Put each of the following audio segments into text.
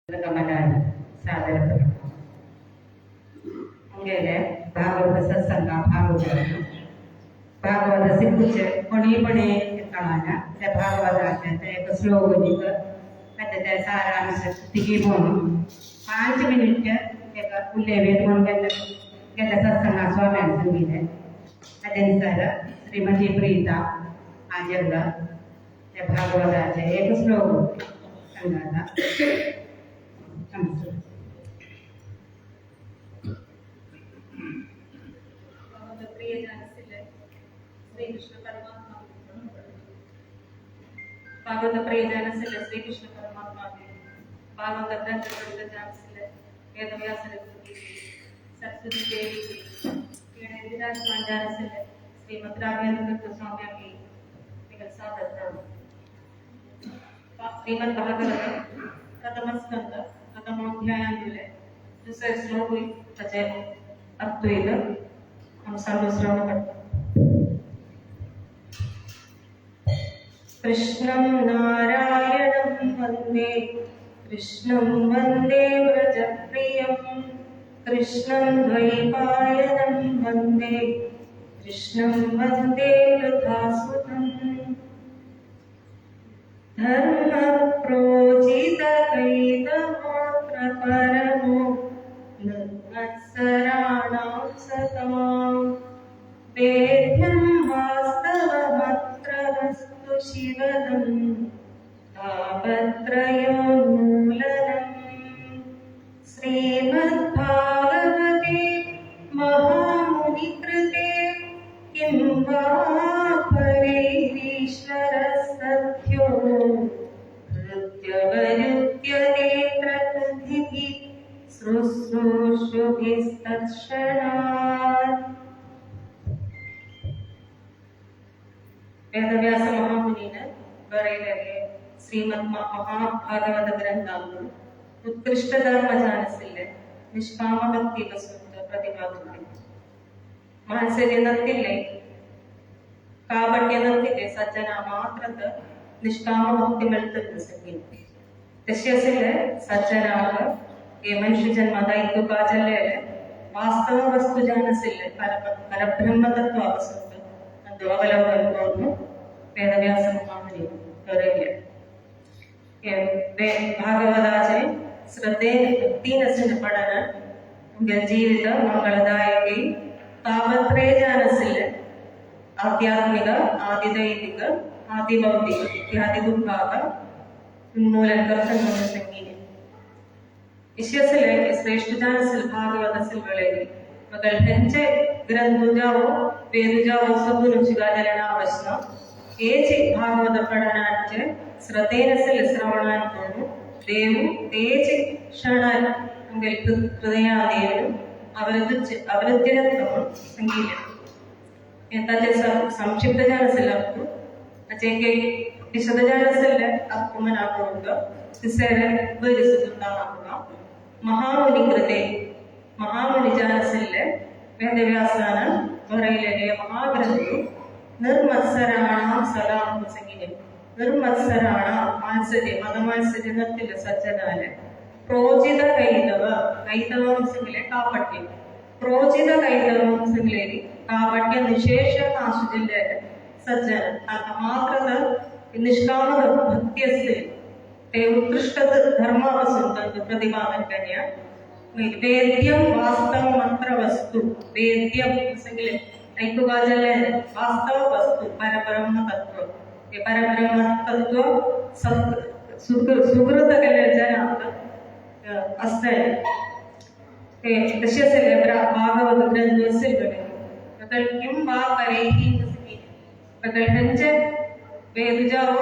गमनाने सादर करतो. गेले भागवत सत्संग भागवत सिद्धूचे कोणी पण कळाना त्या भागवताचे एक श्लोक त्या सारांश तिघी म्हणून 5 मिनिट एका उल्लेवेद म्हणून गेल्या सत्संगात स्वाम्याने सांगितले. त्यानुसार श्रीमती प्रीता आजरला त्या भागवताचे एक श्लोक सांगायला भागवत प्रियजन श्री कृष्ण परमात्मा भागवत ग्रंथ वेदव्यास सरस्वती देवी विराजमान श्रीमद राघवेंद्र स्वामी श्रीमद भागवत प्रथम स्कंद प्रथमोध्यायामध्ये दुसरे श्लोक त्याचे अर्थ येईल हम सर्व श्रवण करतो. कृष्णं नारायणं वन्दे कृष्णं वन्दे व्रजप्रियं कृष्णं द्वैपायनं वन्दे कृष्णं वन्दे वृथासुतं धर्मप्रोजितकैतमात्रपरमो निर्मत्सराणां सतां वेद्यं वास्तवमत्र वस्तु शिवदं तापत्रयोन्मूलनम् श्रीमद्भागवते महामुनिकृते किं वा परैरीश्वरसत्यो हृद्यवरुध्यते प्रकृतिः शुश्रूषुभिस्तत्क्षणात्. वेदव्यास महामुनीने बरयलेले श्रीमद महाभागवत ग्रंथातून उत्कृष्ट धर्म जाणसिल्ले निष्काम भक्ती पासून प्रतिपादन केले. माणसे नसले काबट्टे सज्जन मात्र निष्काम भक्ती मिळत सांगितले. तसे असेल सज्जनाग हे मनुष्य जन्मात ऐकूका जल्लेले वास्तव वस्तु जाणसिल्ले परब्रह्मतत्वापासून ಅವಲೋಕನ ವೇದವ್ಯಾಸ ಮಹಾಮುನಿ ಬರೆಯಲೆ ಭಾಗವತಾचे श्रद्धे भक्ती नसणे पडण जीवित मंगलदायकी तापत्रय जानसिल्ले आध्यात्मिक आदिदैविक आदिभौतिक इत्यादि दुःखाक उन्मूलन करता संगीने इश्यसिले श्रेष्ठ जानसिल भागवत सिल्वलेगी मगर हेंचे ग्रंथ जाओ वेद जाओ सब नुचिगा जलना आवश्यक ಏಚಿ ಭಾಗವತ ಪಠಣಾಂಚೆ ಶ್ರದ್ಧೆನಸಲಿ ಶ್ರವಣಾಂತನು ದೇವು ತೇಚಿ ಕ್ಷಣ ಅಂಗಲಿ ಹೃದಯಾದೇವನು ಅವರದ್ದಿರತ್ವನು ಸಂಗೀತ ಎಂತಾಚೆ ಸಂಕ್ಷಿಪ್ತ ಜಾನಸಲಪ್ಪು ಅಚೆಗೆ ವಿಶದ ಜಾನಸಲ್ಲ ಅಪ್ಪು ಮನಾಕೋಗ ತಿಸರೆ ಬರಿಸುತ್ತಾನಾಗ ಮಹಾಮುನಿ ಕೃತೆ ಮಹಾಮುನಿ ಜಾನಸಲ್ಲ ವೇದವ್ಯಾಸನ ಬರೈಲೆಗೆ ಮಹಾಗ್ರಂಥು निर्मत्सराणां सलाम संगीने निर्मत्सराणां मानसते मदमानसते नत्तिल सज्जनाले प्रोजित कैतवं संगले कापट्टे प्रोजित कैतवं संगलेरी कापट्टे निशेष नाशुजिल्ले सज्जन मात्रद निष्काम भक्ति असते ते उत्कृष्ट धर्मापासून प्रतिपादन करण्या वेद्यं वास्तवमत्र वस्तु वेद्यं संगले ऐकूका जल्ले वास्तव वस्तु परब्रह्म तत्व हे परब्रह्म तत्व सुकृत केले जनात असते हे तसे असेल भागवत ग्रंथ असेल बघा तर किं वा करेही तर ह्यांचे वेद जाओ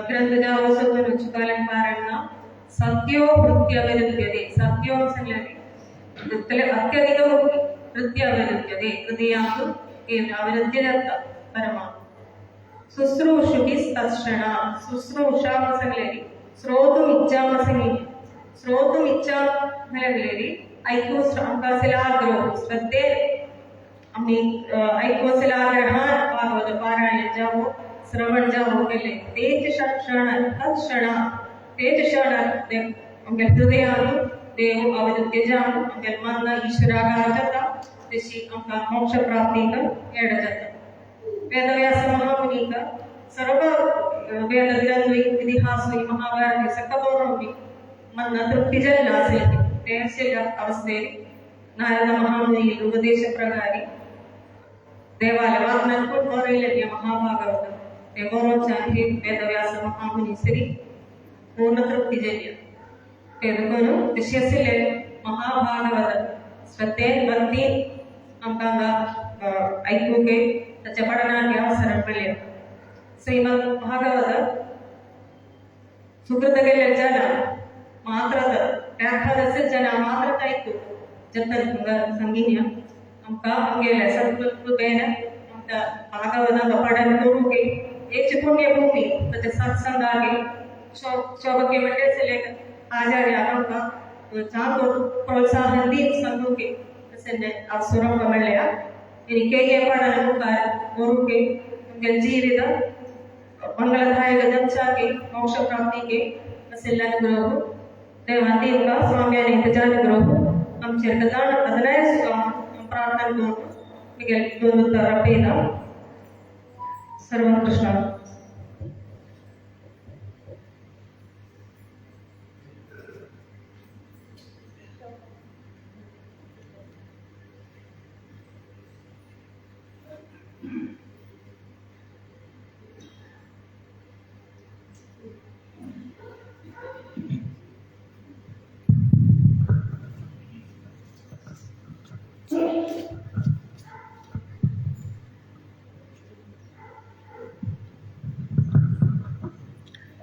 ग्रंथ जाओ सगळं रुचिकालन कारण सत्यो वृत्ती अविरुद्ध्यते सत्यो संगले अत्यधिक वृत्ति अविरुद्ध्यते हृदयात् अविरुद्ध्यरत परमा शुश्रूषुभिस्तत्क्षण शुश्रूषा संगलेरी श्रोतुम इच्छा संगलेरी ऐकू अंकासिलाग्रह श्रद्धे आम्ही ऐकूसिलाग्रह भागवत पारायण जावो श्रवण जावो केले तेच क्षण तत्क्षण तेज क्षण आमगे हृदयानु देव अवध तेजानु आमगे मन ईश्वरागा जाता तशी आमका मोक्ष प्राप्तीक एड जाता वेदव्यास महामुनीक सर्व वेद ग्रंथ इतिहास महाभारत सकबोरों मन तृप्ति जल्ला असेल ते असेल्या अवस्थेत नारद महामुनी उपदेश प्रकारे देवाला वाग्दान कोण बरयले महाभागवत ते बरोच आहे वेदव्यास महामुनी श्री पूर्ण तृप्ती जल्य ते करून तशी असेले महाभागवत स्वते भक्ती आमकांगा ऐकूके त्याच्या पठणाचे अवसर मिळेल श्रीमद भागवत सुकृत गेले जन मात्र व्याख्यान जन मात्र ऐकू जतन संगीन्य आमका गेल्या सत्कृपेन आमच्या भागवतांचा पठण करू के एक पुण्यभूमी त्याच्या सत्संगागे शोभके म्हणजे सिलेक आचार्य आमका चांगो प्रोत्साहन दी संगू के तसे अवसरम मिळल्या इनके पठण मुखार करू के उनके जीवित मंगलदायक दक्षा के मोक्ष प्राप्ति के वसिल्ला ग्रह देवांती का स्वामी इंतजार ग्रह हम चिरकदान अदनाय सुखा हम प्रार्थना करो मिगल दोनों पेदा सर्व कृष्ण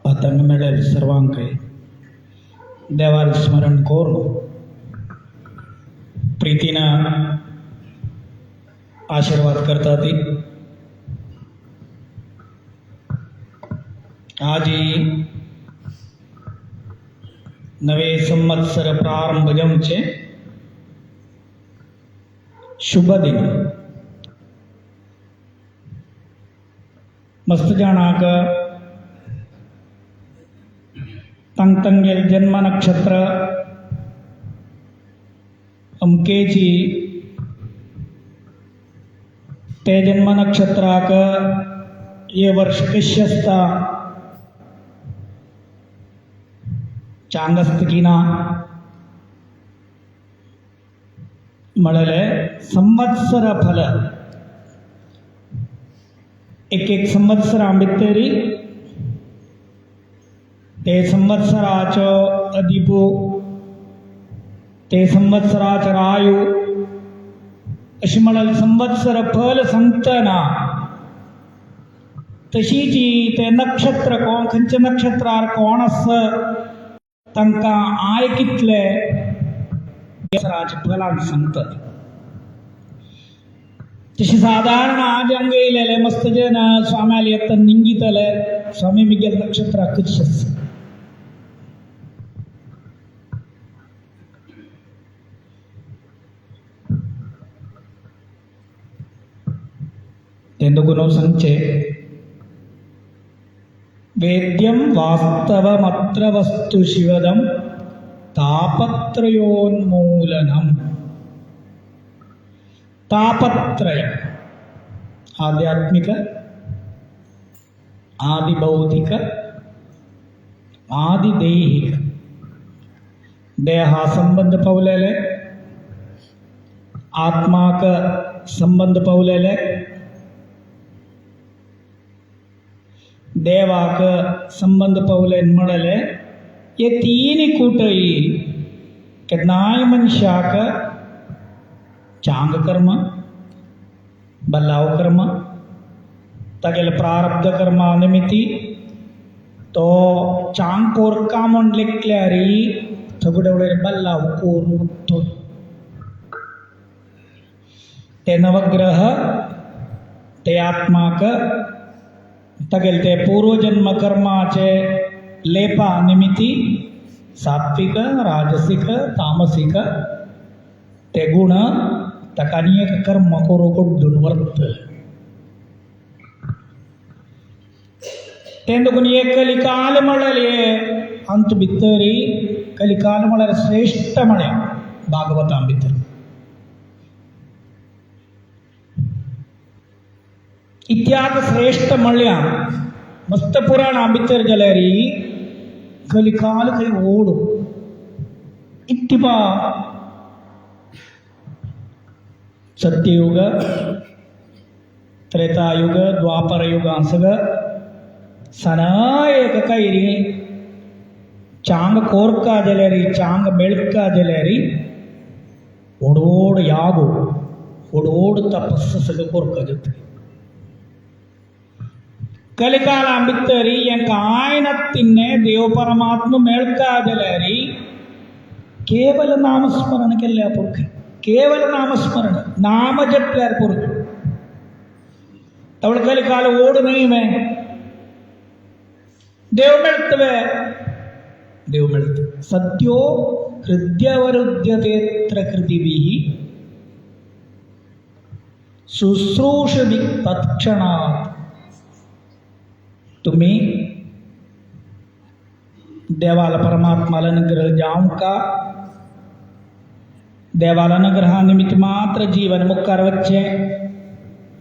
पतंग मेळेल सर्वांक देवाल स्मरण करून प्रीतीनं आशीर्वाद करतात आज नवे संवत्सर प्रारंभ जमचे शुभ दिन मस्त जाणाक तंगेल जन्म नक्षत्र अमकेची ते जन्म नक्षत्राक ये वर्ष कश्यस्ता चांगस्तकीना मळले संवत्सर फल एक संवत्सरा भितरी ते संवत्सराचो अधिपो ते संवत्सराचो आयु अशी म्हणल संवत्सर फल सांगतना तशी जी ते नक्षत्र कोण खंयचे नक्षत्रार कोण आस तांकां आय कितले संवत्सराचे फलान सांगतात तशी साधारण आज आमगे येयलेले मस्त जन स्वाम्याल येता निंगितले स्वामी मिगेल नक्षत्र कशें तेंदुकुनो संचे वेद्यं वास्तवमत्र वस्तु शिवदं तापत्रयोन्मूलनम् तापत्रय आध्यात्मिक आदिभौतिक आदिदैहिक देहा संबंध पावलेले आत्माक संबंध पावलेले देवाक संबंध पावले म्हणले ये तीन कुटई केन्नाय मनशाक चांग कर्म बल्लाव कर्म तागेले प्रारब्ध कर्मा निमित्ती तो चांग कोरका म्हण लेखल्यारी सगळे बल्लाव कोरून ते नवग्रह ते आत्माक तगेल ते पूर्वजन्म कर्माचे लेपा निमित्ती सात्विक राजसिक तामसिक ते गुण ताका अनेक कर्म करू कडून वर्त तेंदुकून एक कलिकाल म्हणले अंत भितरी കലിക്കാലം വളരെ ശ്രേഷ്ഠമാണ് ഭാഗവതാംബിത്തർ. इत्याग श्रेष्ठ मळ्या मस्त पुराण आंबितर जलरी कलिकाल कई ओडु इत्तिबा सत्ययुग त्रेतायुग द्वापर युग अंसग सनायक कैरी चांग कोर्का जलरी चांग मेळका जलरी ओडोड यागु ओडोड तपस्स सग कोर्का जते कलिकालांबितरी आयनत्तिन्ने देव परमात्म मेळकादलरी केवल नामस्मरण केल्या पुरखे केवल नामस्मरण नाम जप्यार पुरखे तवळ कलिकाल ओड नहीं में देव मिळतवे सत्यो हृदयवरुध्यतेत्र कृतिभिः शुश्रूषभि तत्क्षणात्. तुम्ही देवाला परमात्माला अनुग्रह जाऊन का देवाला अनुग्रहानिमित्त मात्र जीवन मुक्कार वच्चे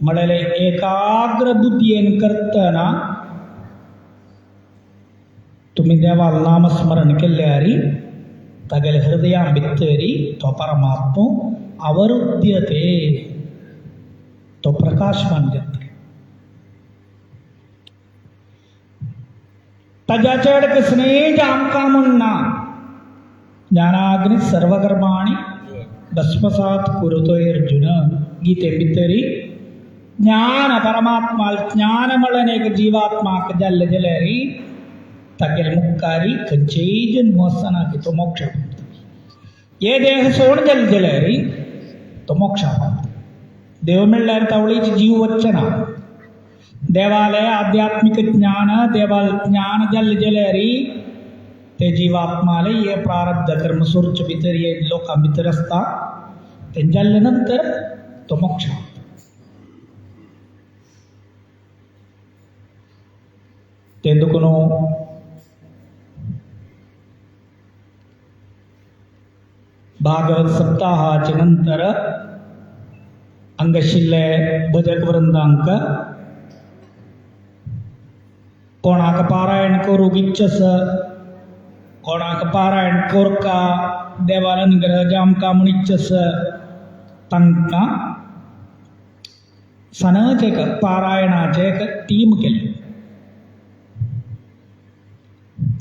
मळले एकाग्र बुद्धीन करताना तुम्ही देवाला नामस्मरण केल्यारी तगेल हृदयां भितरी तो परमात्मा अवरुध्यते तो प्रकाशमान जाते. तजाचड स्नेह आमका म्हणना ज्ञानाग्नि सर्वकर्माणि भस्मसात कुरुतोय अर्जुन. गीते भितरी ज्ञान परमात्मा ज्ञान मळनेक जीवात्माक जल जलरी तगेल मुक्कारी खंयचेय जन्म असना की तो मोक्ष ये देह सोड जल जलरी तो मोक्ष देव मिळल्यार तवळीची जीव वचना देवालय आध्यात्मिक ज्ञान देवाल ज्ञान जल जलरी ते जीवात्माले ये प्रारब्ध कर्म सुरच भितर ये लोका भितर असता ते जल्ल्यानंतर तो मोक्ष. तेंदुकुनो भागवत सप्ताहाचे नंतर अंगशिल्ले भजक वृंदांक कोणाक पारायण करूंक इच्छस कोणाक पारायण कोरका देवाल अनुग्रह जामका म्हूण इच्छस तांकां सनाचे पारायणाचे एक टीम केली.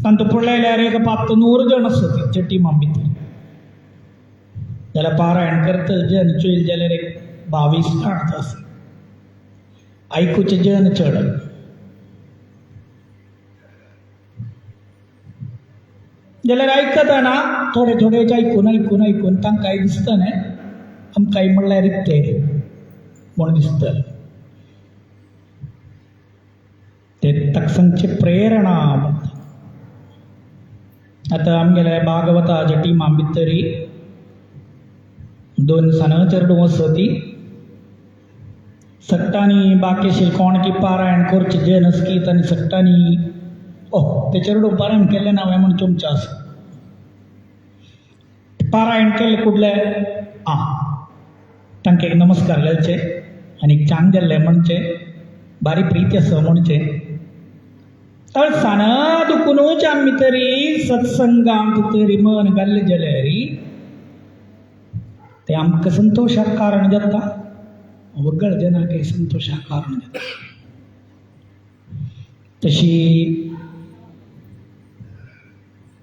तांतू पळयल्यार एक 500 जण आसत त्या टिमा भितर जाल्यार पारायण करता जन चोयल जाल्यार एक 22 जाण आसा. आयकुचे जन चड जाल्यार आयकताना थोडे थोडे आयकून तांकांय दिसतालें आमकांय म्हणल्यार ते म्हूण दिसतालें. ते ताका सांगचे प्रेरणा म्हणटा. आतां आमगेल्या भागवताच्या टिमा भितरी 2 सनाचेर वसती सक्टांनी बाकीचे कोण की पारायण करचे जे नसकी तांणी सक्टांनी ते चेडू पारायण केल्लें ना हांवें म्हूण तुमचें आसा. पारायण केल्लें कुडले तांकां एक नमस्कार घालचे आनी चांग जाल्लें म्हणचें बारी प्रीती आसा म्हणचें. तर साना दुखूनच आमी तरी सत्संगांत तरी मन घाल्लें जाल्यार ते आमकां संतोशाक कारण जाता वगळ जनाक संतोशाक कारण जाता. तशी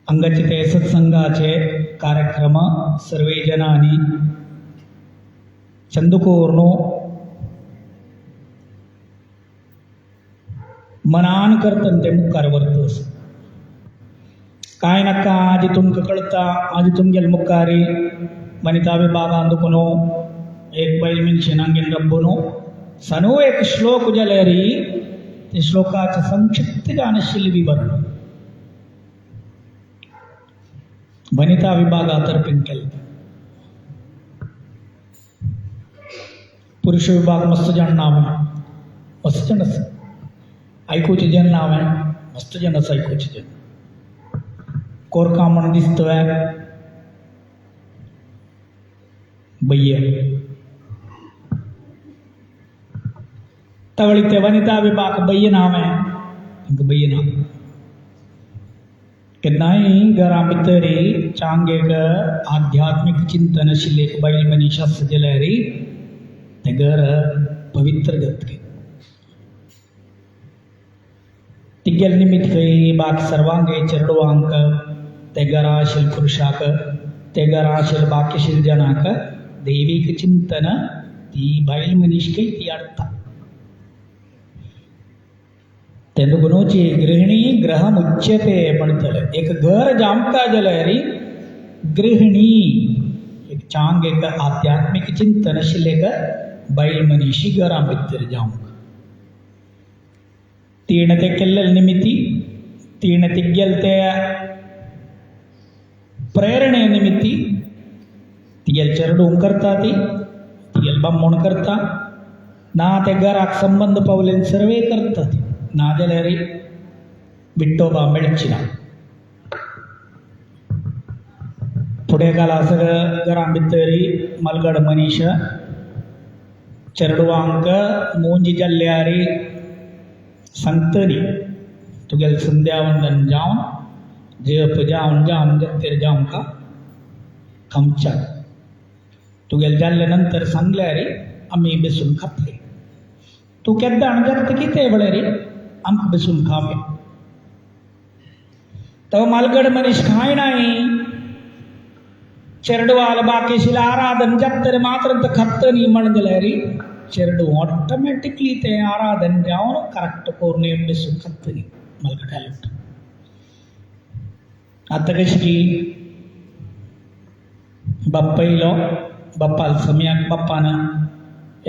अंगाचे ते सत्संगाचे कार्यक्रम सर्वे जनांनी चंदुकोरनो मनान करतन ते मुखार व्हरतस. कांय नाका आजी तुमकां कळटा आजी तुमगेले मुखारी वनिता विभागान दुखूनो एक बैल मनशेन हांगेन रब्बूनो सनो एक श्लोक जाल्यार ते श्लोकाचे संक्षिप्तगान आशिल्लें विवरण वनिता विभागा तर्फेन केलें. पुरुष विभाग मस्त जाण नावें मस्त जाण आसा आयकुचे जन नावें मस्त जाण आसा आयकुचे जन. कोरका म्हणून दिसतोय बय्य तवळी ते वनिता विभाग बय्य नाव आहे बय्य नाव के नाही घरा भितरी चांगे आध्यात्मिक चिंतन शिलेक बैल मनीषा सजलरी ते घर पवित्र गत के तिग्गल निमित्त काही बाकी सर्वांगे चरडवांक ते घराशील पुरुषाक ते घराशील बाकीशील जनाक दैविक चिंतन ती बैल मनीष काही ती अडता तेनुगुणोची गृहिणी ग्रह मुच्यते म्हणतले एक घर जामता जलरी गृहिणी एक चांग एक आध्यात्मिक चिंतन शिलेक बैल मनीषी घरा भितर जाऊंक तीन ते केल्लेल निमित्ती तीन तिग्गल ते प्रेरणे निमित्ती तिगेल चरडूंक करता ती तिगेल बामण करता ना ते घराक संबंध पावलेन सर्वे करता ती ना जाल्यार विठ्ठोबा मेळची ना फुडें काला सगळं घरा भितरी मलगड मनीस चरडवांक मोंजी जाल्ल्यारी सांगतली तुगेल संध्यावंदन जावन जप जावन जावन जत्तेर जावं का खमच्या तुगेल जाल्ले नंतर सांगल्यार आमी बेसून खातले तूं केद्दां जत्त कितें वेळार आमकां बसून खावे तो मालगड मनीस खाय नाही चेरडवाल बाकीशील आराधन जत्तर मात्र खत्तनी म्हण जाल्यार चेरडू ऑटोमॅटिकली ते आराधन जावन करेक्ट कोरणे बसून खत्तनी मलगड आतां कशी की बाप्पा येयलो बाप्पाल समयाक बाप्पान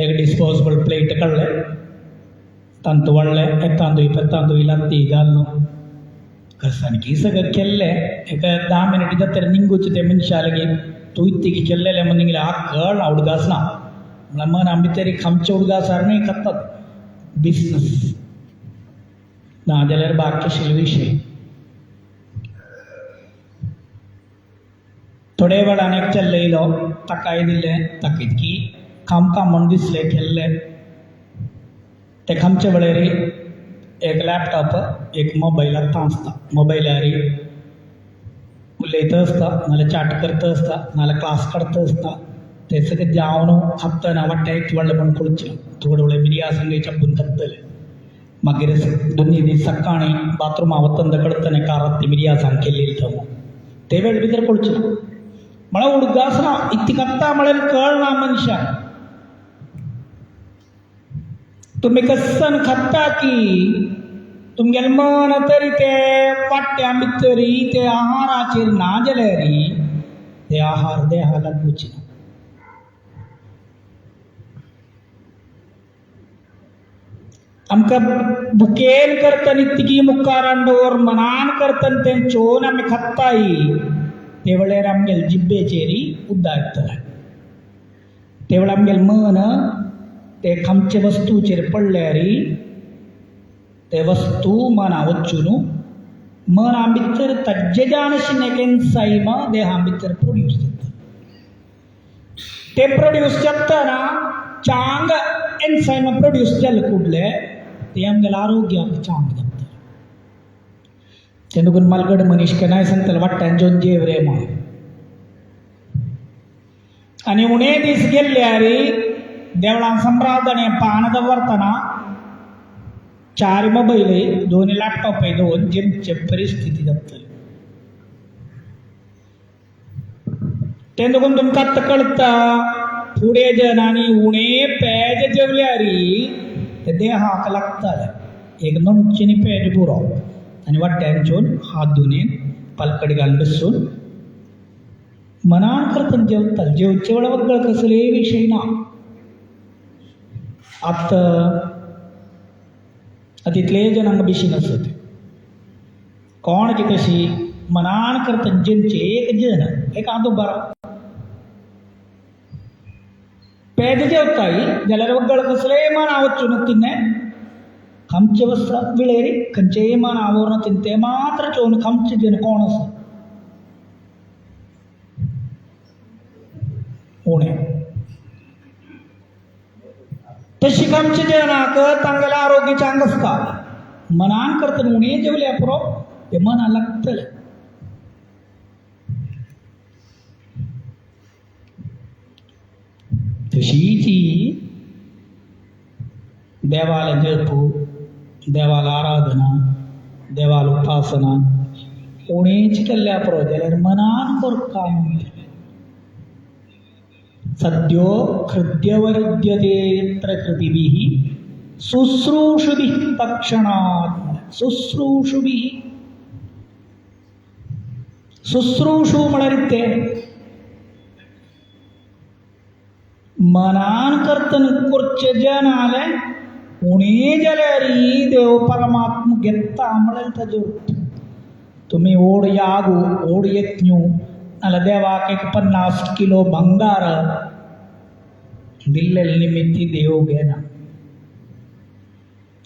एक डिस्पोजेबल प्लेट काडले तांतू वाडले तांदूळ तांदूळ लागती घालून कसानकी सगळं केल्लें एक 10 मिनट जातर निंगूच ते मनशा लागीं तूं इतकी केल्लेलें म्हणून निघले कळ ना उडगास ना म्हळ्यार मना भितर खामचे उडगासार न्ही खातात बिजनस ना जाल्यार बाकीचे विशय थोडे वेळान एक चल्ले येयलो ताकाय दिलें ताका इतकी खामकाम म्हूण दिसलें केल्लें ते खामचे वेळार एक लॅपटॉप एक मोबाईल आतां आसता मोबायलार उलयता आसता नाल्यार चाट करता आसता नाल्यार क्लास काडटा आसता ते सगळें जावन खातना वाट्टा एक व्हडलें म्हूण पळोवचें थोडे वेळ मिरया संगे चापून खातले मागीर दोनी दीस सकाळीं बाथरुमा वतना कळटलें कारात ती मिरया सांग केल्ली थंय ते वेळ भितर पळोवचें म्हळ्यार उडगास ना इतली खात्ता म्हळ्यार कळना मनशाक तुम्ही कसन खाता की तुमगेल मन तरी ते वाट्या भितरी ते आहाराचेर ना जाल्यार ते आहार देहा लागूच ना आमकां भुकेन करतना इतकी मुखारान दवर मनान करतना तें चोवन आमी खाताय ते वेळार आमगेल जिब्बेचेर उद्दां येतलें ते वेळार आमगेल मन ते खामचे वस्तूचेर पडल्यार ते वस्तू मना वचून मना भितर तज्जेजान आशिल्लें एन्झायम देहा भितर प्रोड्यूस जाता ते प्रोड्यूस जातना चांग एन्झायम प्रोड्यूस जाले कुडले ते आमगेल्या आरोग्याक चांग जाता तें लागून मालगड मनीस केन्नाय सांगतालो वाट्यान जेवन जेव रे म्हूण आनी उणे दीस गेल्ल्यार देवळान संप्रादणे पान दवरतना 4 मोबायल 2 लॅपटॉप दवरून जेमचे परिस्थिती जातली तें लागून तुमकां आतां कळटा फुडें जनांनी उणे पेज जेवल्यार ते देहाक लागताले एक नोंदचेनी पेज पुरो आनी वाट्यान जेवन हात धुवन पलकडी घालून बसून मनान करतना जेवताले जेवचे वेळा वगळ कसले विशय ना आतां तितले जनांक बिशी नसत कोण की कशी मनान करतना जेमचे एक जन एक आदो बरो पेज जेवताय जाल्यार वगळ कसलेय मना वचून तिन्ने खामचे वस्त्र विळेरी खंयचेय मना आवरण ते मात्र चोवन खामचे जन कोण आसा पुणे तशी आमच्या जेवणाक तांगेला आरोग्य चांग असता मनान करता उणे जेवल्या पुरो ते मना लागतले तशी ती देवाला जपू देवाला आराधना देवाला उपासना उणेच केल्ल्या पुरो जाल्यार मनान करता सद्यो हृद्यवरुध्यते यत्र कृतिभिः शुश्रूषुभिः तत्क्षणात् शुश्रूषुभिः शुश्रूषु म्हळ्यार ते मनान कर्तन करचे जनाले उणे जाल्यार देव परमात्मा घेता म्हळ्यार ताजो तुम्ही ओढ यागू ओढ यज्ञू नाल्या देवाक एक 50 किलो भंगार दिल्ले निमित्ती देव घेना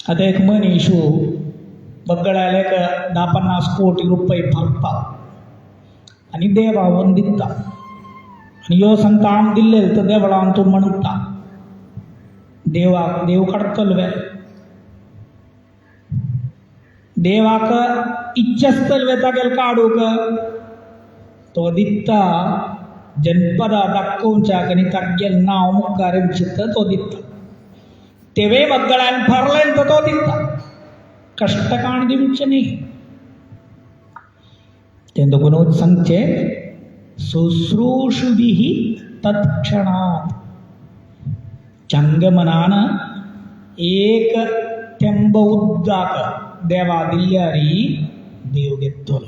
आता एक मनीसू बगळ्याला एक 10-50 कोटी रुपये भरता आणि देवावन दिता आणि यो सांगता आम दिल्ले तर देवळान तूं म्हणटा देवाक देव काडतलो वे देवाक इच्छा आसतली वे तागेल काडूक तो दिता जनपदा दाखोवच्याक आनी तागेल नांव मुखार येवचें तो दिता तेवे मगळान फरलें तर तो दिता कष्ट काण दिवचें न्ही तें दोगून सांगचें शुश्रूषुभिः तत्क्षणात् चंग मनान एक थेंब उदकाक देवा दिल्यारी देव घेतलो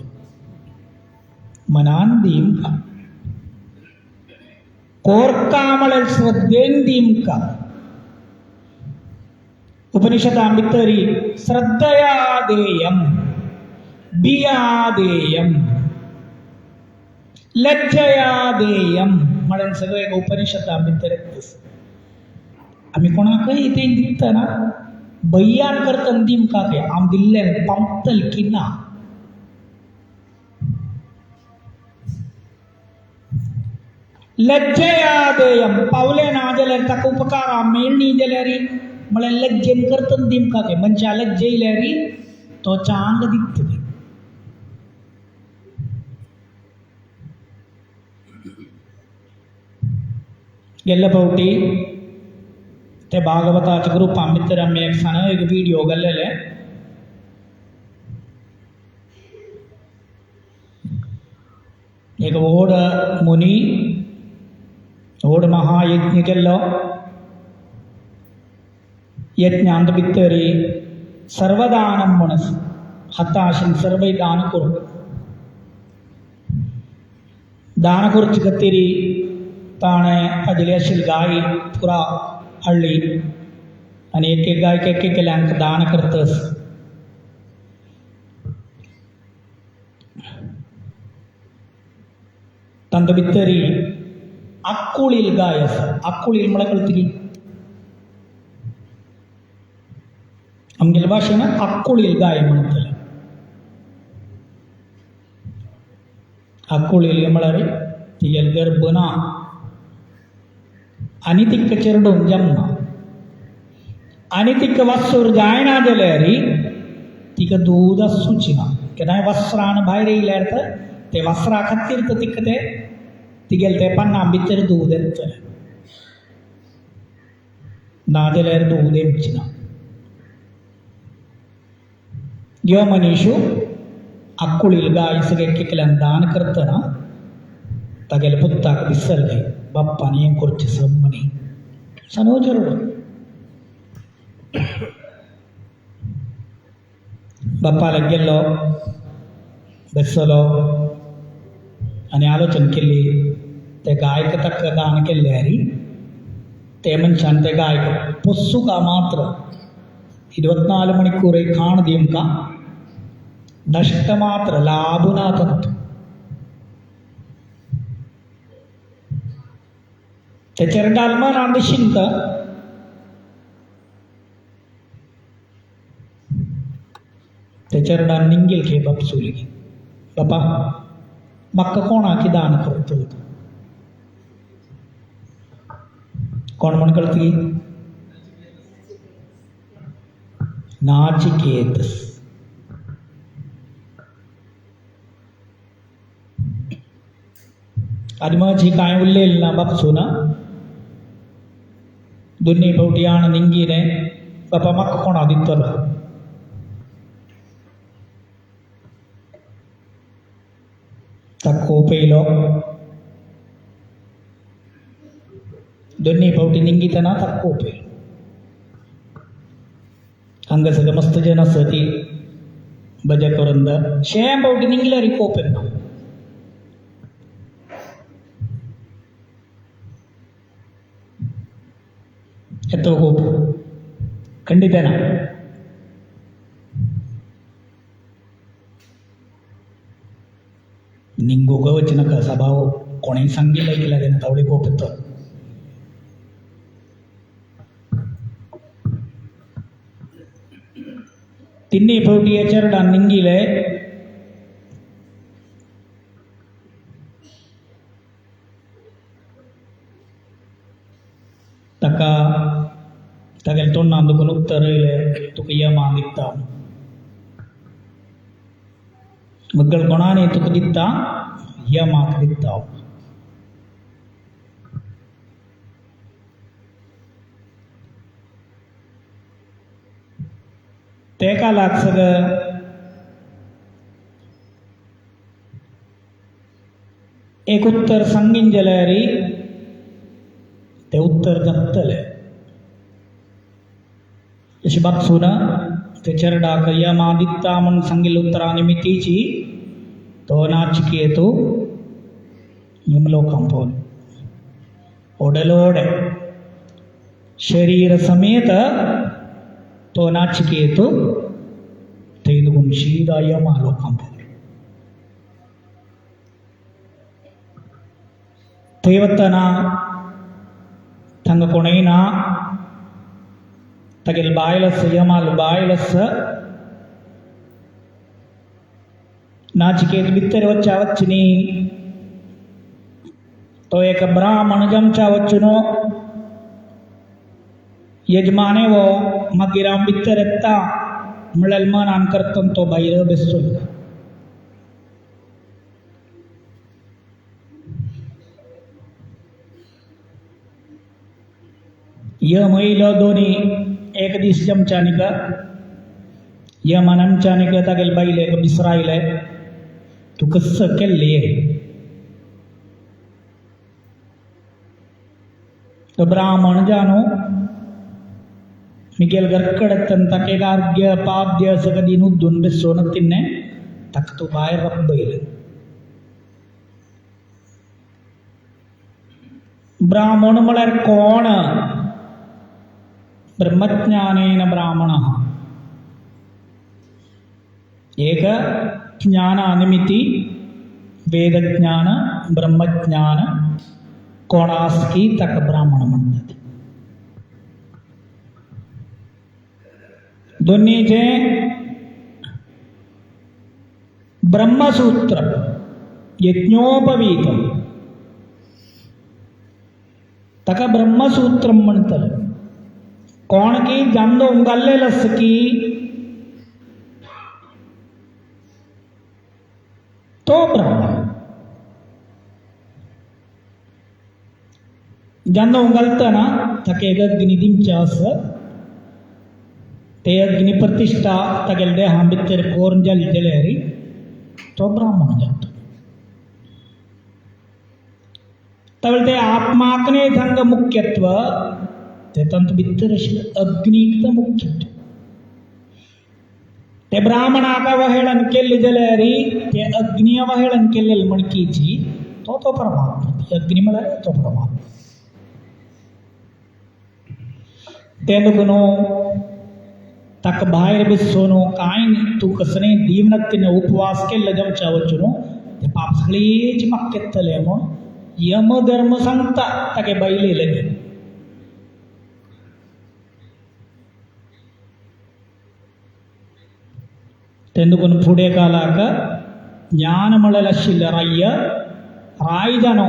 मनान दिमका कोरता म्हळ्यार श्रद्धेन दिमका उपनिषदां भितरी श्रद्धया देयम बिया देयम लज्जया देयम म्हळ्यार सगळें उपनिषदां भितर आमी कोणाकय तें दितना भय्यान करतना दिमका ते आम दिल्लें पावतल की ना लज्जया देयम पावले ना जाल्यार ताका उपकार मेळ्ळी जाल्यार म्हळ्यार लज्जेन करतना दिमका ते मनशा लज्जयल्यार तो चांग दिता गेल्ले फावटी ते भागवताच्या ग्रुपां भितर आमी एक दिसांन एक व्हिडिओ घाल्लेले एक व्हड मुनी व्हड महायज्ञ केल्लो यज्ञांत भितर सर्वदानम म्हण हाताशीन सर्वय दान करूं दान करचे खातीर ताणें तागेली आशिल्ली गाय पुरा हाडली आनी एक एक गायक एक केल्यांक दान करतस तांचे भितर आक्कुळील गाय आसा आक्कुळील म्हळ्यार कळटली आमगेल्या भाशेन आक्कुळील गाय म्हणटले आक्कुळील म्हळ्यार तिगेल गर्भ ना आनी तिका चेरडून जमना आनी तिका वासूर जायना जाल्यार तिका दूद आसूची ना केन्नाय वस्त्रान भायर येयल्यार तर ते वस्त्रा खातीर तर तिका ते तिगेले ते पानां भितर दूद येतलें ना जाल्यार दूद येवची ना यो मनीसू आक्कुळील गाय सगळे केकल्यान दान करतना तागेल्या पुत्ताक विसरले बाप्पान हें करचें सब म्हणी सानो चेरडो बाप्पाला गेल्लो बसलो आनी आलोचना केली ते गायक ताका दान केल्यार ते मनशान ते गायक पोस्सुका मात्र 24 मणिक्കൂर खाण दिमका नष्ट मात्र लाभुना तंतु ते चेरडालमान आंदशिंत ते चेरडान निंगेल खे बापसुली बापा म्हाका कोणाक दान करतलो कोण म्हण कळती नाचिकेत आधी माझी काय उरलेली ना बापसू ना दोन्ही फावटी आण निंगीने बापा म्हाका कोणा दितलो तक्को पयलो दोन्ही फावटी निंगीतना तक्को पयलो हांगा सगळं मस्त जन आसा ती बजा करून शेम फावटी निंगल्यार कोपेन ना ಎತ್ತೋ ಹೋಗು ಖಂಡಿತನಾ ನಿಂಗೋಗ ವಚನ ಸ್ವಭಾವ ಕೊನೆ ಸಂಗಿಲ್ಲ ಇಲ್ಲ ಅದನ್ನ ತವಳಿ ಹೋಗುತ್ತ ತಿನ್ನಿ ಪೌಟಿಯ ಚರಡ ನಿಂಗಿಲೆ तका तगेल तोंड नांदुकून उत्तर येयले तुका यमा दिता मग्गळ कोणाने तुका दिता यमाक दिता तेका लागसग एक उत्तर सांगीन जाल्यार ते उत्तर जातले अशी बापसू ना ते चरडाक यमा दिता म्हणून सांगिल्ल्या उत्तरा निमितीची तो नाचिकेतू यमलोकां पोवन ओडलोडे शरीर समेत तो नाचिकेतू तेदुगुण सीधा यमलोकां पोवन तेवत्तना ತಂಗ ಕೊಣೈನ ತಗೆಲ್ ಬಾಯಲಸ್ಸ ಯಮಾಲು ಬಾಯಲಸ್ಸ नाचिकेत बित्तर वच्चा वच्चिनी तो एक ब्राह्मण जमचा वच्चुनो यजमाने वो मगिराम बित्तर एत्ता मळल मनान करतन तो भाईर बेसुल य महिला दोन्ही एक दिस जमचानिक य मनमचानिक तगेल बैले बिसरायले तू कसं केल्ली तो ब्राह्मण जानो मिगेल गरकडतन तके गार्ग्य पाद्य सगदी नुद्दून बेसोन तिन्ने तक तू बाहेर रब्बैल ब्राह्मण म्हळ्यार कोण ब्रह्मज्ञानेन ब्राह्मणः एक ज्ञानानिमिति वेदज्ञान ब्रह्मज्ञान कोणास्की तक ब्राह्मण म्हणतात दोन्हीचे ब्रह्मसूत्र यज्ञोपवीतम तक ब्रह्मसूत्रम म्हणतात कोण की जांदो उंगाल्लेलस की तो ब्राह्मण जांदो उंगालतना तके अग्नि दिमचास ते अग्नि प्रतिष्ठा तगेल देहा भितर कोरन जल जलेरी तो ब्राह्मण जातो तवल ते आत्माकने थंग मुख्यत्व ते तंत भितर अग्निक मुख्यत्व ते ब्राह्मणाका वहेळन केल्ली जाल्यार ते अग्निय वहेळन केल्लेली मणकीची तो तो परमात्मा ती अग्नि म्हळ्यार तो परमात्मा तेंदुकून ताका भायर बेसोन कांय तूं कसले दिवनत्तीन उपवास केल्लो जमच्या वचून ते पाप सगळींच म्हाका केत्तले म्हूण यम धर्म सांगता तागे बैलेले तेंदुकून फुडें कालाक ज्ञान म्हळ्यार आशिल्लो राय जानो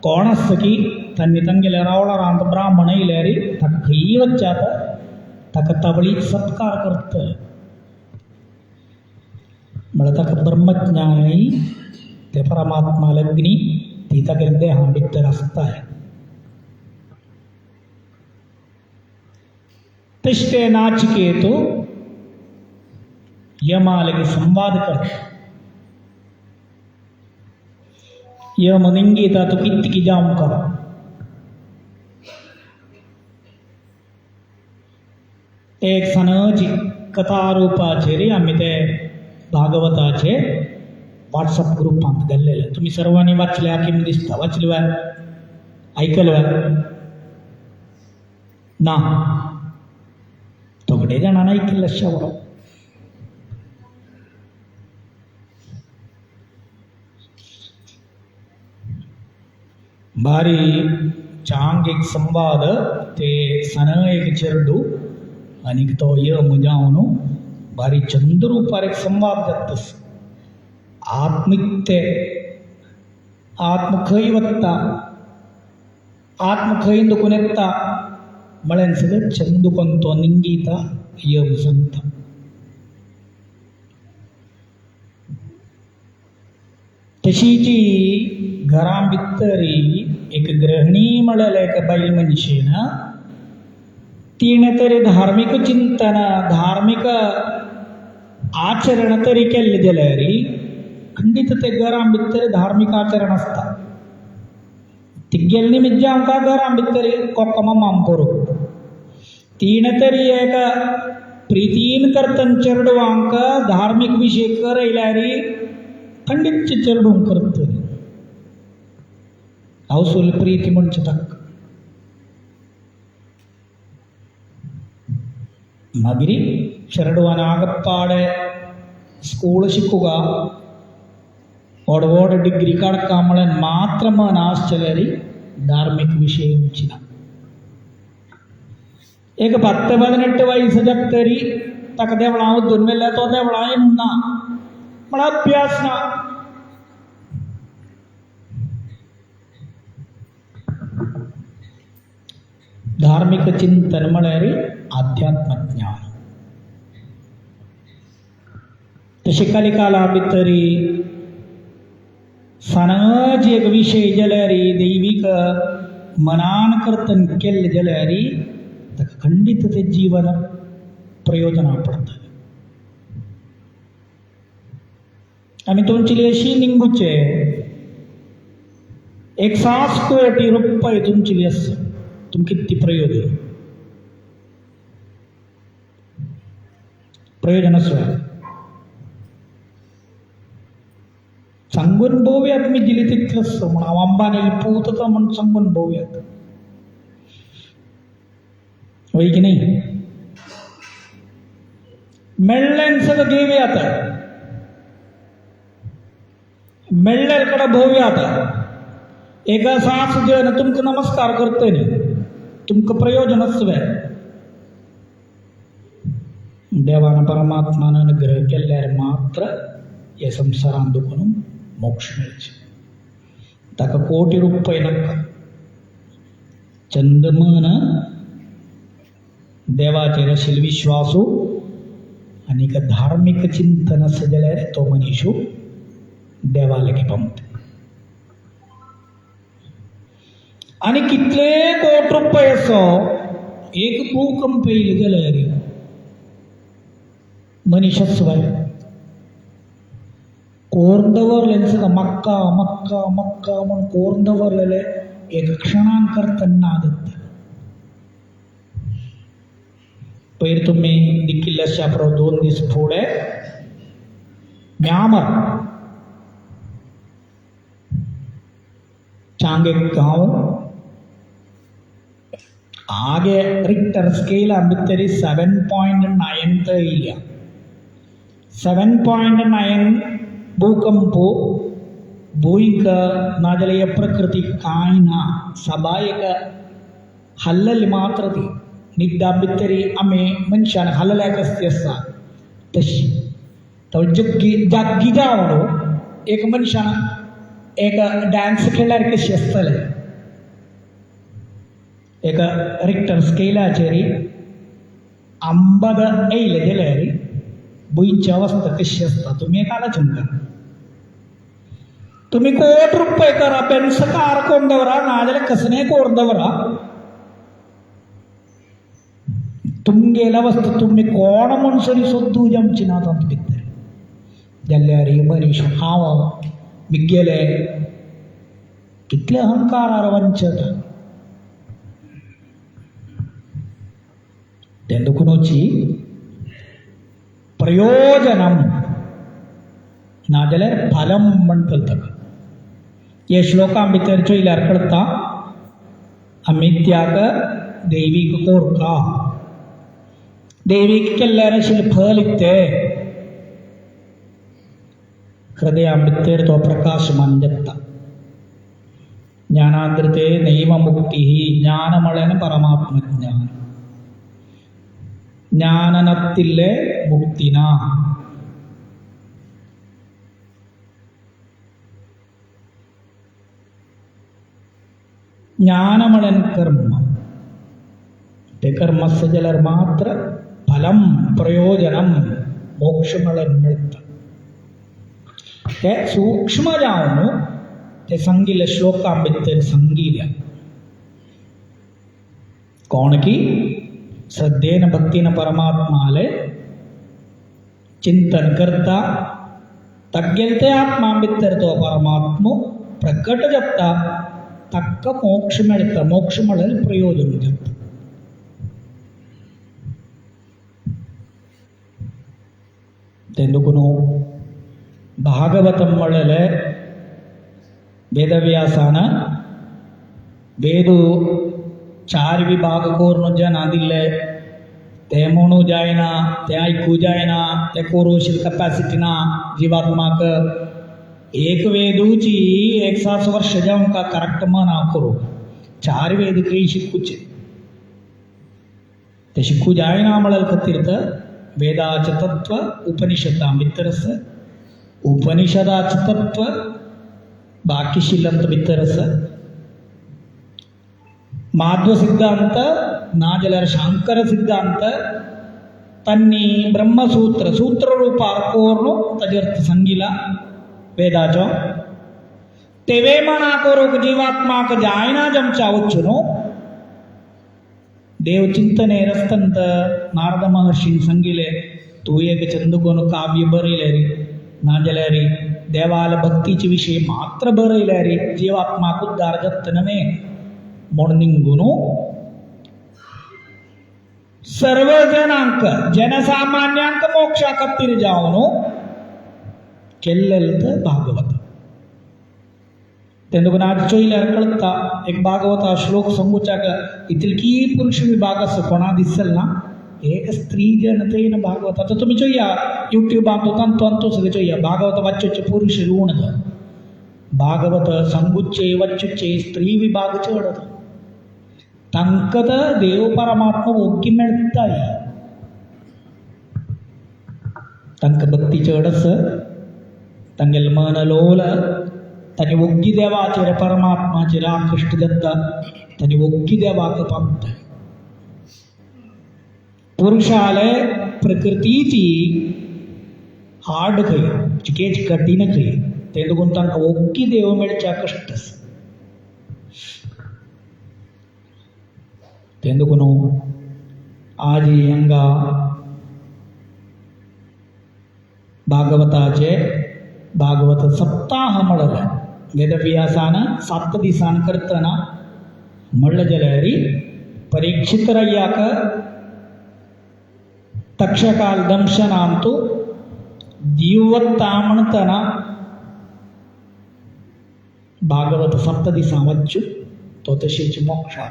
कोण असतं की त्यांनी ತಂಗೆಲೆ रावळा रांत ब्राह्मण इलेरी तक खई वच्चात तक तवळी सत्कार करत मला तक ब्रह्मज्ञानी ते परमात्मा लग्नी ती तक देहा भितर असताय तिष्टे नाचिकेतु यमालगे संवाद करते यम निंगीता तो कित्तिकी जाम का एक सनजी कथारूपाचे रे आम्ही ते भागवताचे व्हॉट्सअप ग्रुपांत घाल्लेले तुम्ही सर्वांनी वाचल्या किम दिसता वाचल्या ऐकल्या ना थोडे जणांना ऐकलं शेवट भारी चांग एक संवाद ते सन एक चेरडू आणि तो यम जाऊन भारी चंद्रूपार एक संवाद जातस आत्मिकते आत्मखैवत्ता आत्मखैंदुकुनेत्ता मळेन सगळं चंदुಕೊಂतो निंगीता यम संत तशीची घरां भितरी एक गृहिणी म्हणल्यार एक बायल मनशेन तिणें तरी धार्मीक चिंतन धार्मीक आचरण तरी केल्लें जाल्यार खंडीत ते घरां भितर धार्मीक आचरण आसता तिगेल निमित्त आमकां घरां भितर कोकमा मांपोरू तिणें तरी एक प्रितीन करतन चेडवांक धार्मीक विशय करयल्यार खंडीत चेडूंक करतली हौसूल प्रीती म्हणचे तक मागिरी चेडवान ಆಗಪ್ಪಾಡೆ स्कूल शिकुगा व्हड व्हड डिग्री काडका म्हळ्यार मात्र मन आसचेल्यारी धार्मीक विशय उंचिना एक 10-18 वयस जातरी ताका देवळां वचून मेल्या तो देवळां येना म्हळ्यार अभ्यास ना धार्मिक चिंतन म्हळ्यार आध्यात्म ज्ञान तशें कलिकाला भितरी सनज एक विशय जाल्यार दैवीक मनान करतन केल्ले जाल्यार ताका खंडीत ते जीवन प्रयोजनां पडटलें आमी तुमची अशी निंगुचे 100 कोटी रुपये तुमची आसा तुम किती प्रयोजन असो सांगून भोवयात मी दिली तितलंच म्हणून हांव अंबानी पूत म्हणून सांगून भोवयात होय की नाही मेळ्ळें सगळं घेवयात मेळ्ळेर कडे भोवयात एका सास जन तुमकां नमस्कार करतली तुमकां प्रयोजन आसवें देवान परमात्मान अनुग्रह केल्यार मात्र हे संवसारांत दुखून मोक्ष मेळचे ताका कोटी रुपये नाका चंदमन देवाचेर आशिल्लो विश्वासू आनी धार्मीक चिंतन आसा जाल्यार तो मनीस देवा लागीं पावता आनी कितले कोट रुपये असो एक भूकंप येयलो जाल्यार मनीसत्वाय कोरून दवरलें सगळं मक्का मक्का मक्का म्हणून कोरून दवरलेले एक क्षणान करतना आदत पयर तुमी दिकिल्ले आसा प्रो 2 दीस फुडें म्यांमार चांगेक गांव ಹಾಗೆ ರಿಕ್ಟರ್ ಸ್ಕೇಲ್ ಅಂಬಿತ್ತರಿ 7.9 ಇಲ್ಲ 7.9 ಭೂಕಂಪ ಭೂಯಿಕ ನಾಜಲೆಯ ಪ್ರಕೃತಿ ಕಾಯಿನ ಸಭಾಯಕ हल्लली मात्र ती निगदा भितरी आम्ही मनशान हल्ल्याक आसती आसता तशी तो जग्गी जाग्गी जावन एक मनशान एक डान्स खेळल्यार कशी आसतले एक रिक्टर स्केलाचेर 50 येयले जाल्यार बुयंची अवस्था कशी आसता तुमी एक आलोचन करा तुम्ही ₹1 कोटी करा पेन्स कार कोण दवरा नाजाल्यार कसले कोण दवरा तुमगेला वस्त तुम्ही कोण मनशानी सोदू जमची ना तांत भितर जाल्यार हे मनीस हांव मिगेले कितले अहंकारार वंचत तेंदुकुनोची प्रयोजनम नाजाल्यार फलम म्हणटले ताका हे श्लोकां भितर चोयल्यार कळटा आमी त्याग देवीक कोरता देवीक केल्ल्यार आशिल्लें फल इतें हृदयां भितर तो प्रकाशमान जाता ज्ञानांतर्ते नैव मुक्तिः ज्ञान म्हळ्यार परमात्म ज्ञान ज्ञान नत्तिल्ले मुक्ती ना ज्ञान म्हळ्यार कर्म ते कर्म आसत जाल्यार मात्र फलम प्रयोजनम मोक्ष म्हळ्यार मेळटा ते सूक्ष्म जावन ते सांगिल्ले श्लोकां भितर सांगिल्ल्या कोण की श्रद्धेन भक्तीन परमात्माले चिंतन करता तग्गेल ते आत्मा भितर तो परमात्म प्रकट जाता तक्क मोक्ष मेळटा मोक्ष म्हळ्यार प्रयोजन जाता तेंदुकुनु भागवतम म्हळ्यार वेदव्यासान वेदू 4 विभाग करून जना दिल्ले ते म्हणू जायना ते आयकू जायना ते करूशील कॅपॅसिटी ना जीवात्माक एक वेदूची 100 वर्ष जावन का करेक्ट मना करू 4 वेद काही शिकूचे ते शिकू जायना म्हळ्यार खातीर तर वेदाचें तत्व उपनिषदां भितर आसा उपनिषदाचें तत्व बाकी शिलंत भितर आसा माध्व सिद्धांत नाजाल्यार शांकर सिद्धांत तन्नी ब्रह्मसूत्र सूत्र रूपार कोरून ताजे अर्थ सांगिला वेदाचो तेवे मना करूंक जीवात्माक जायना जमचा वचून देव चिंतनेर आसतना नारद महर्षीन सांगिले तूं एक चंदकोन काव्य बरयलें रे नाजाल्यार देवाल भक्तीचे विशय मात्र बरयले रे जीवात्माक उद्धार जाता न्हय म्हूण निंगून सर्व जनांक जनसामान्यांक मोक्षा खातीर जावन केल्लें भागवत तेंदुकून आज चोयल्यार कळटा एक भागवता श्लोक सांगूच्याक इतलकी पुरुष विभाग आसा कोणा दिसल ना एक स्त्री जनतेन भागवत आतां तुमी चोया युट्यूबार तंतू सगळें चोया भागवत वाच्चे पुरुष ऋण भागवत सांगूचे वच्चे स्त्री विभाग चड तांकां देव परमात्मा ओग्गी मेळटाय तांकां भक्ती चड आसा तांगेलें मन लोल तांणी ओग्गी देवाचेर परमात्माचेर आकृश्ट जाता तांणी ओग्गी देवाक पामताय पुरुषाले प्रकृतीची हार्ड खंय चिकेच कठीण खंय ते लागून तांकां ओग्गी देव मेळच्या कश्ट आसा ते लागून आज हांगा भागवताचे भागवत सप्ताह म्हणल्यार वेदव्यासान 7 दिसान करतना म्हणलें जाल्यार परीक्षित रायाक तक्षकाल दंशनांतू दिवत्ता म्हणतना भागवत 7 दिसां वच्चू तो तशेंच मोक्षा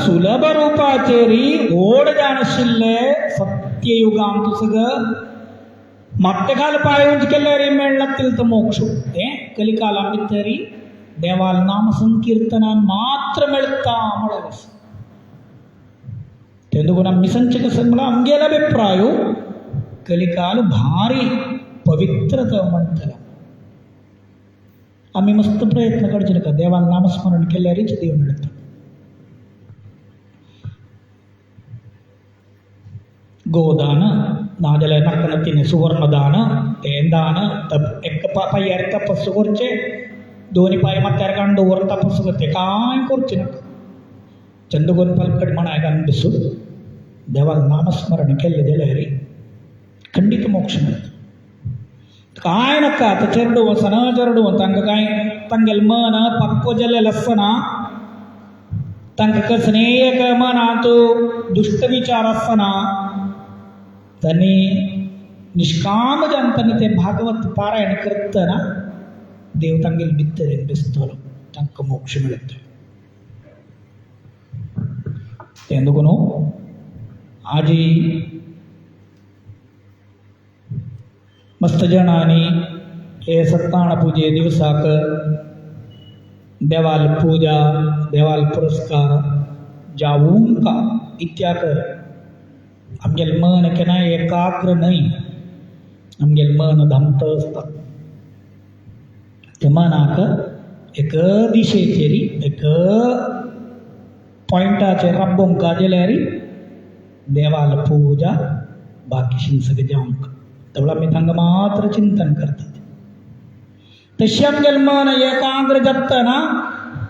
सुलभ रूपाचेरी ओड जाणशिल्ले सत्ययुगांत सगळं मागते काल पाळूंच केल्यार मेळनात तो मोक्ष तें कलिकाला भितर देवाल नाम संकीर्तनान मात्र मेळटा म्हळ्यार तेदुगून आमी संच कसं म्हळ्यार आमगेलो अभिप्राय कलिकाल भारी पवित्रता म्हणतला. आम्ही मस्त प्रयत्न करचे का देवाला नामस्मरण केल्यारीच देव मिळतं. गोदान नाजले नक्कनतीने सुवर्णदान तेंदान एक पायर तपस्सु करचे दोन्ही पाय मात्यार गांडोवर तपस्सु करते काय करचे नका चंदगोन पलकड म्हणाय अनिसू देवाला नामस्मरण केले जाल्यार खंडित मोक्ष मिळतं. काय नका तर चरडू वसन चरडू तांकां काय तांगेल मन पक्व जाल्लेलें आसना. तांकां कसले एक मनांत दुष्ट विचार आसना. त्यांनी निष्काम जनतांनी ते भागवत पारायण करतना देव तांगेल भितरेन बसतलो तांकां मोक्ष मिळतं. तेंदुकू आजी मस्त जणांनी हे सत्तावण पुजे दिवसाक देवाल पूजा देवाल पुरस्कार जावूंका इत्याक आमगेल मन केन्नाय एकाग्र न्हय. आमगेल मन धामत आसता. त्या मनाक एक दिशेचेर एक पॉयंटाचेर राबोवंका जाल्यार देवाल पूजा बाकीशीं सगळें जावंक तेवढा आमी तांकां मात्र चिंतन करतात. तशें आमगेलें मन एकाग्र जातना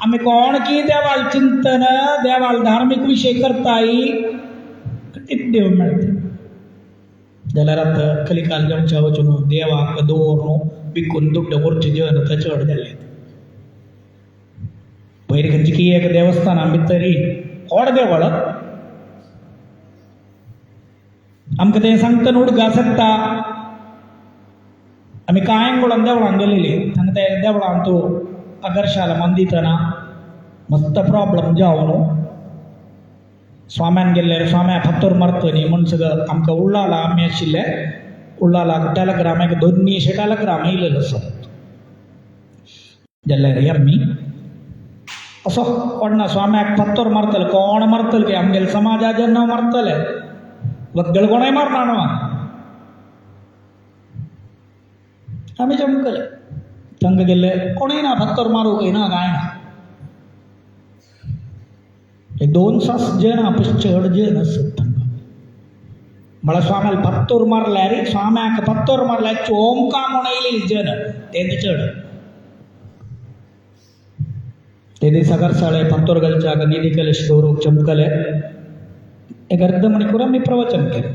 आमी कोण की देवाल चिंतन देवाल धार्मीक विशय करताय कितें देव मेळटा. जाल्यार आतां कलिकाल जेवच्या वचून देवाक दवरून विकून दुड्ड करचें जेवण आतां चड जालें. पयलीं खंयची की एक देवस्थाना भितर व्हड देवळ आमकां तें सांगतना उडगां सकता. आमी कांयंगुळान देवळान गेलेली तांकां त्या देवळान तूं अगरशाला मंदितना मस्त प्रॉब्लम जावन स्वाम्यान गेल्ले स्वाम्या फातर मारता न्ही म्हूण सगळं आमकां उल्लाला आमी आशिल्ले उल्लालाक टॅलग्राम एक 200 टॅलग्राम येयलेलो आसा. जाल्यार आमी असो कोणा स्वाम्याक फातर मारतले कोण मारतले की आमगेले समाजा जेन्ना मारतले वगळ कोणय मारना न्हू. आमी जमकले तांकां गेले कोणय ना फातर मारूंक ना कांय ना. एक 2 तास जन चड जन आसत तांकां म्हळ्यार स्वाम्याक फातर मारल्यार स्वाम्याक फातर मारल्यार चोमका म्हूण येयली जन तें चड. ते दिसा करसाळे फातर घालच्याक निधी कलश दवरूंक चमकले. एक अर्द मणिकूर आमी प्रवचन केलें.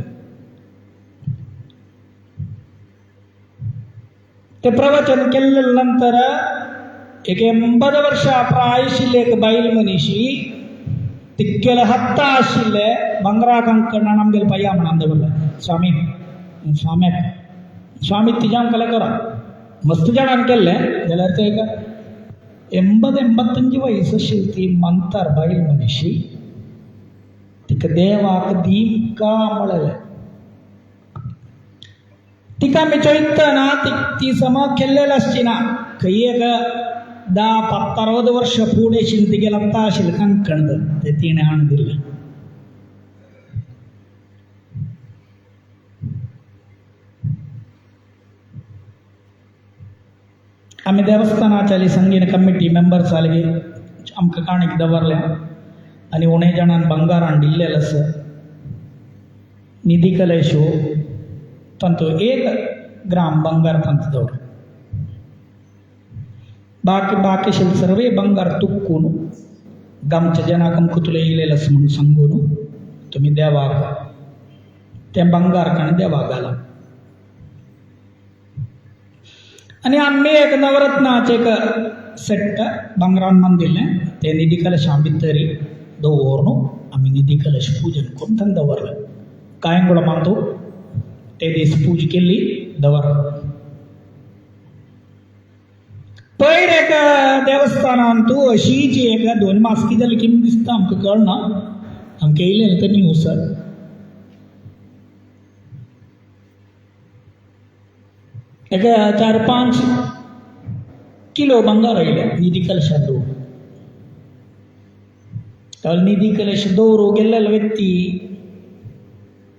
ते प्रवचन केल्ले नंतर एक 80 वर्सां प्राय आशिल्ले एक बायल मनीशी तिक्केले हत्ता आशिल्ले भांगरा कंकणान आमगेले पांया म्हणून दवरले. स्वामी स्वाम्याक स्वामी तिजे आमकां करा मस्त जाणान केल्ले जाल्यार ते 80-85 वयस आशिल्ली ती मंतार बायल मनीशी तिका देवाक दिमका म्हळेलें. तिका आमी चयतना ती सम केल्लेली आसची ना. खंय एक 10-15 वर्सां फुडें आशिल्ली तिगेलें आत्ता आशिल्लें कंकण तें तिणें हाडून दिलें. आमी देवस्थानाच्या संगीन कमिटी मेंबर्स जाले आमकां काणीक दवरल्या आनी उणे जाणांन भांगार हाडिल्लें आसा. निधी कलेशो तांतू 1 ग्राम भांगार तांतू दवर बाकी आशिल्लें सर्वे भांगार तुक्कून गांवच्या जनाक आमकां तुला येयलेलें आसा म्हूण सांगून तुमी देवाक तें भांगार काण देवाक घाला. आनी आमी एक नवरत्नाचें एक सेट भांगरान बांदिल्लें तें निधी कलशा भितर दवरून आमी निधी कलश पूजन करून तांकां दवरलें. कांयंगुळा मातू ते दीस पूज केल्ली दवर. पयर एक देवस्थानान तूं अशीच एक 2 मास कितें जालें की दिसता आमकां कळना आमकां येयलें तें न्यूज एक 4-5 किलो भांगार आयले निधी कलशान दवरून. निधी कलश दवरूंक गेल्लेलो व्यक्ती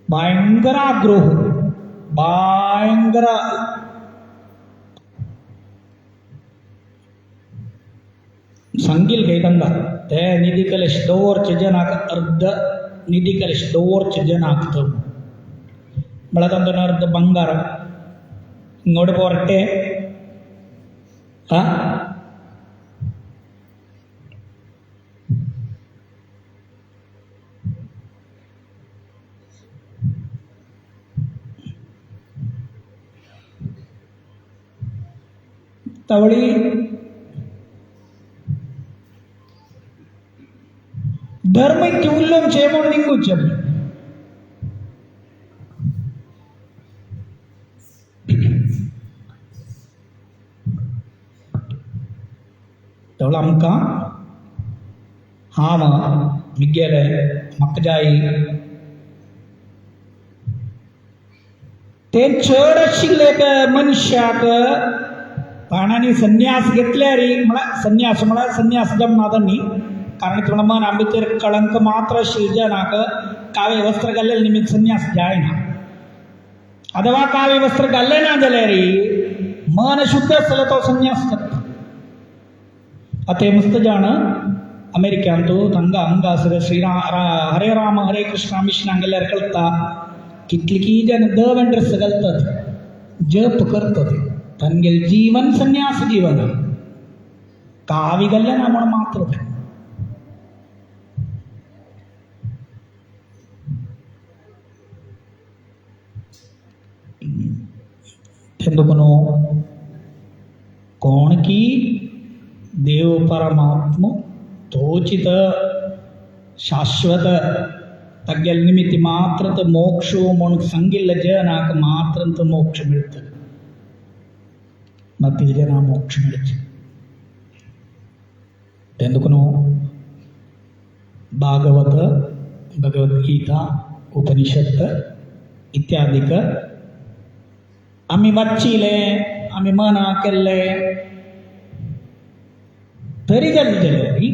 भयंकर आग्रोह भयंकर संगील घेतंगा ते निधी कलेश दोरचे जनाक अर्ध निधी कलेश दोरचे जनाक मला ತಂದು ಅರ್ಧ ಬಂಗಾರ ನೋಡಿ ಹೊರಟೆ तवळी धर्म की उल्लंघन చేయమని నీకు చెప్పు तवळ आमकां हाम मिगेले मक्कजाई ते चड आशिल्ले मनशाक प्राणांनी संन्यास घेतल्यार म्हळ्यार संन्यास जमना न्ही कारण तुला मन आमी भितर कळंक मात्र शिरजनाक काळे वस्त्र घाल्ले निमित्त संन्यास जायना अथवा काळे वस्त्र घाल्ले ना जाल्यार मन शुद्ध आसलो तो संन्यास करता अते मस्त जाण अमेरिक्यांतू तांकां हांगासर श्रीराम हरे राम हरे कृष्ण मिशनाक गेल्यार कळटा कितली जन ड्रेस घालतात जप करतात तांगेल जीवन संन्यास जीवन कावी घाल्ले ना म्हण मात्र ఎందుకును కోణకి देव परमात्म तोचित शाश्वत तग्गेल निमित्त मात्र मोक्षो म्हणून सांगिल्ले जनाक मात्र मोक्ष मिळतं मग जन मोक्ष मिळते ఎందుకును भागवत भगवद्गीता उपनिषत् इत्यादिक आम्ही वाचिले आम्ही मना केले तरी जाली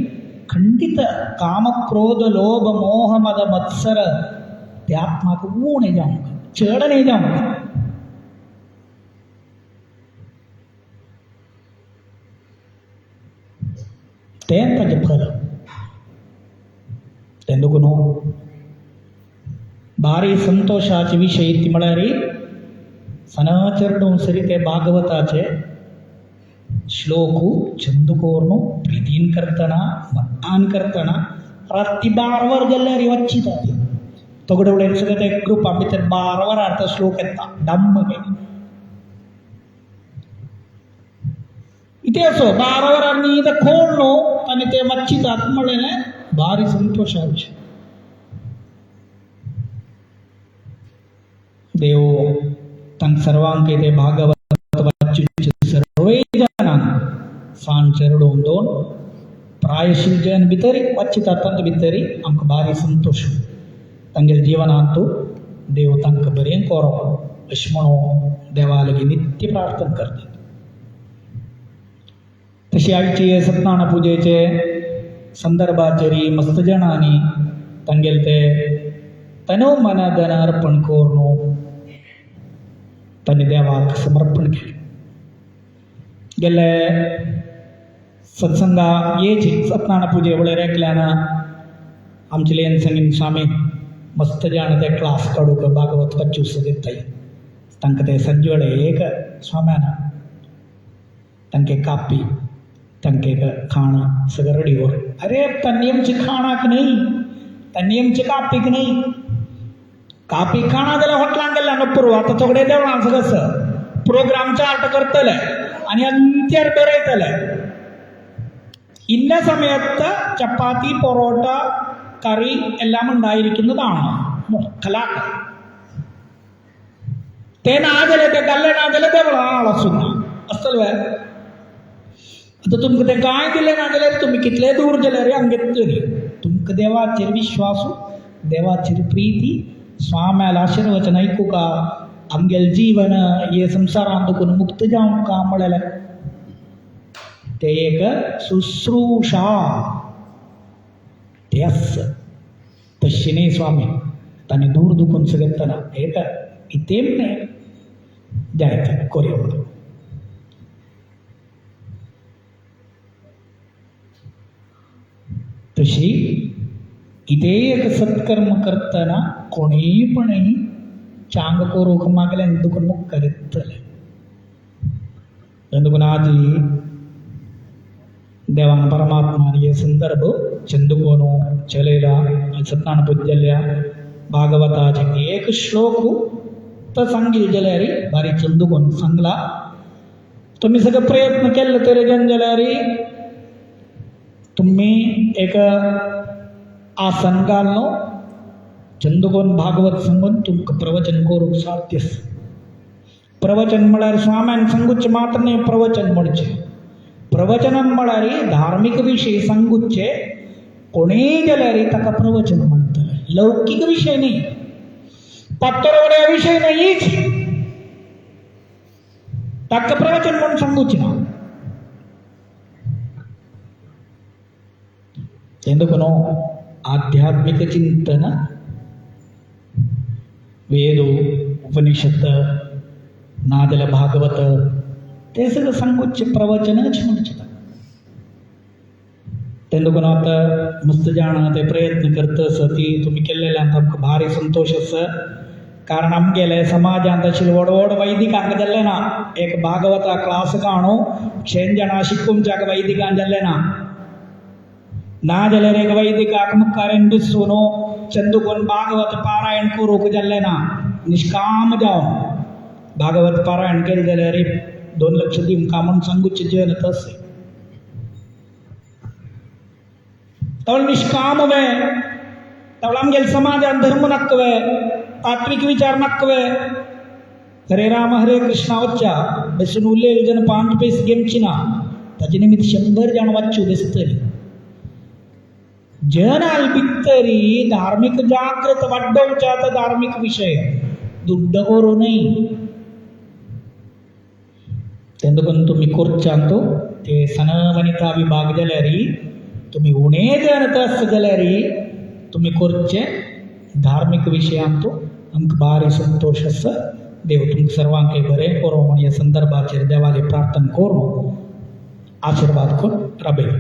खंडित काम क्रोध लोभ मोह मद मत्सर ते आत्माक उणे जावंक चड नाही जावंक तें ताजें फल तेंदुकू न्हू भारी संतोषाचे विशय ती म्हळ्यार सनाचरण सरी ते भागवताचे श्लोकू चंदुकोर्नु प्रीतीन करतना मतान करतना रात्री 12 वर जाल्यार वच्चिता तगडे उडेन सगळे ते ग्रुपा भितर 12 वरांचो श्लोक येता डम्म गेली इथे असो 12 वरांनी ते खोल न्हू आनी ते वच्चितात म्हणलें भारी संतोषा विशय देव तांकां सर्वांक ते भागवत सर्वे जनांक सांचरडोवन दोन प्रायशील जन भितर वच्चिता तांचे भितर आमकां भारी संतोष तांगेल्या जिवनांतू देव तांकां बरें करो अशें म्हणून देवा लागीं नित्य प्रार्थना करतात तशी आयचे सत्यनारायण पुजेचे संदर्भाचेर मस्त जणांनी तांगेले ते तनो मन धन अर्पण करून तांणी देवाक समर्पण केलें गेले सत्संगा येची सत्यनारायण पुजे वेळेर एकल्यान आमचे लेन संगीत स्वामी मस्त जाण ते क्लास काडूक भागवत वच्चूस दिताय तांकां ते संजोडे एक स्वाम्यान तांके कापी तांके खाणा सगळं रेडीवर अरे तन्यमचे खाणाक नाही तन्यमचे कापीक नाही कापी खाणा जाल्यार हॉटलांक गेल्या नको आतां तगडे देवळां सगळं प्रोग्राम चार्ट करतले आणि अंत्यार बरयतले ഇന്ന സമയത്ത് ചപ്പാത്തി പൊറോട്ട കറി എല്ലാം ഉണ്ടായിരിക്കുന്നതാണ് കലാക്ക് तेनाजले ते गल्ले नाजले ते आळा सुद्धा असतले आता तुमकां ते कांय दिले ना जाल्यार तुमी कितले दूर जाल्यार हांगेतली तुमकां देवाचेर विश्वासू देवाचेर प्रिती स्वाम्याल आशीर्वचन ऐकुका आमगेल जीवन हे संसारांत दुखून मुक्त जावंक म्हणलें ते एक शुश्रूषा तेच तशें स्वामी ताणें दूर दुखून सगळेतना एक इतेमने जायते कोरयो तशी इथे एक सत्कर्म करताना कोणीपणही चांग कोरूक मागले दुखून मुख करीतले ఎందుకు నాది దేవాన పరమాత్మ ఏ సందర్భ చెందుకోను చలేలా సత్నాన పూజ్యల్య भागवताचे एक श्लोक तर सांगील जाल्यार बारी चंदुकोन सांगला तुम्ही सगळं प्रयत्न केले तरी जाल्यार तुम्ही एक आसन घालनो चंदुकोन भागवत सांगून तुमकां प्रवचन करूंक साध्य प्रवचन म्हळ्यार स्वाम्यान सांगूचे मात्र न्ही प्रवचन म्हणचे प्रवचन म्हळ्यार धार्मीक विशय सांगूचे कोणीय जाल्यार ताका प्रवचन म्हणटले लौकिक विषय नाही पत्तरवड्या विषय नाहीच ताका प्रवचन म्हणून सांगूच ना ఎందుకనో आध्यात्मिक चिंतन वेद उपनिषत् नादल भागवत ते सगळं सांगूचे प्रवचनच म्हणचे तेंदुकून आता मस्त जाणं ते प्रयत्न करतस ती तुम्ही केलेल्या आमकां भारी संतोष आसा कारण आमगेले समाजांत आशिल्ले व्हड व्हड वैदिकांक जाल्ले ना एक भागवता क्लास काणू 100 जाणां शिकूंच्याक वैदिकांक जाल्ले ना जाल्यार एक वैदिकाक मुखारेन बसून चंदुकोन भागवत पारायण करूंक जाल्ले ना निश्काम जावन भागवत पारायण केलें जाल्यार 2 लक्ष दिवंका म्हूण सांगूचे जेवण तसे तवळ निष्काम वे तवळ आमगेल समाजान धर्म नक्कवे तात्विक विचार नक्कवे हरे राम हरे कृष्णा वच्चा बसून उरलेले जन 5 पयस गेमची ना ताजे निमित्त 100 जाण वच्चू दिसतली जनाल भितरी धार्मिक जागृत वाडोवच्या धार्मिक विषय दुड्ड करू नये तेंदुकून तुम्ही करच्यांत ते सन वनिता विभाग जाल्यार तुम्ही उणें जाणत आसता जाल्यार तुम्ही करचे धार्मिक विशयांत आमकां भारी संतोष आसा देव तुमकां सर्वांक बरें करूं म्हण ह्या संदर्भाचेर देवाली प्रार्थना करून आशिर्वाद करून राबय